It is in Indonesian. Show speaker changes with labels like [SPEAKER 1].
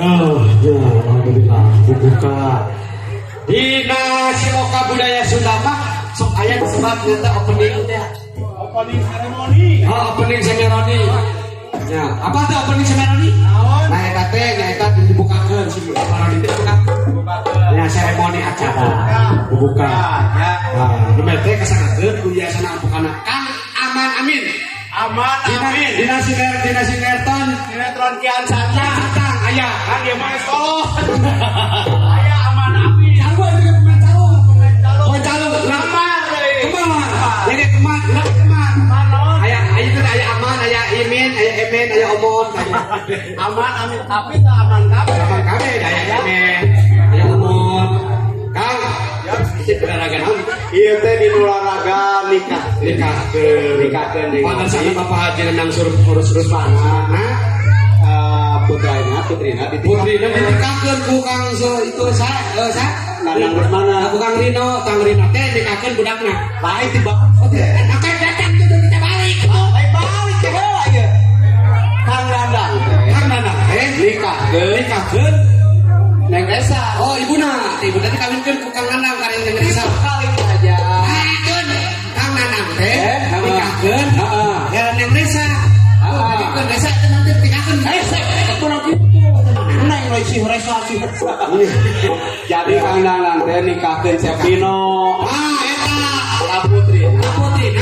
[SPEAKER 1] Alhamdulillah dibuka Dina Siloka Budaya Sunda mah sok aya disebut nyata opening teh.
[SPEAKER 2] Opening ceremony.
[SPEAKER 1] Oh, opening ceremony. Ya, apa tuh opening ceremony? Nah, eta teh nyaeta dibukakeun si ceremony teh dibukakeun. Ya, seremoni acara dibuka.
[SPEAKER 2] Ya.
[SPEAKER 1] Nah, di teh kasangakeun kuliasana ampukana Kang Aman Amin.
[SPEAKER 2] Aman amin.
[SPEAKER 1] Dina Sinerton.
[SPEAKER 2] Sinetron Kian Santang.
[SPEAKER 1] Santang aya.
[SPEAKER 2] Kan dia mah sekolah. Aya aman amin.
[SPEAKER 1] Calon juga pemain calon.
[SPEAKER 2] Pemain calon. Lamar deui.
[SPEAKER 1] Kemar. Jadi kemar. Aya Aman, aya Imin, aya Emen, aya Omon.
[SPEAKER 2] Aman amin tapi tak aman kabeh.
[SPEAKER 1] Aman kabeh aya Emen, aya Omon. Kang, ya olahraga naon?
[SPEAKER 2] Ieu teh di olahraga nikah.
[SPEAKER 1] Nikahkeun deui. Wonten sana Bapak Haji nang suruh urus-urus mana?
[SPEAKER 2] Putrina
[SPEAKER 1] Putrina dinikahkeun ku Kang itu sa
[SPEAKER 2] Nanang mana?
[SPEAKER 1] Kang Rino teh nikahkeun budakna.
[SPEAKER 2] Lain tiba.
[SPEAKER 1] Oke, akan datang tuh kita balik.
[SPEAKER 2] Balik ke heula ieu. Kang Dandang
[SPEAKER 1] Nikahkeun
[SPEAKER 2] Neng Esa.
[SPEAKER 1] Oh, ibuna teh kawinkeun ku Kang Nanang kareng Neng Risa.
[SPEAKER 2] Kali aja.
[SPEAKER 1] Keun Kang Nanang teh nikahkeun ya Neng Risa. Nikahkeun Risa teh nanti nikahkeun Risa.
[SPEAKER 2] Kurang gitu. Neng Risa Risa. Jadi Kang Dandang teh nikahkeun Sepino.
[SPEAKER 1] Ah, eta
[SPEAKER 2] Putri.
[SPEAKER 1] Putri.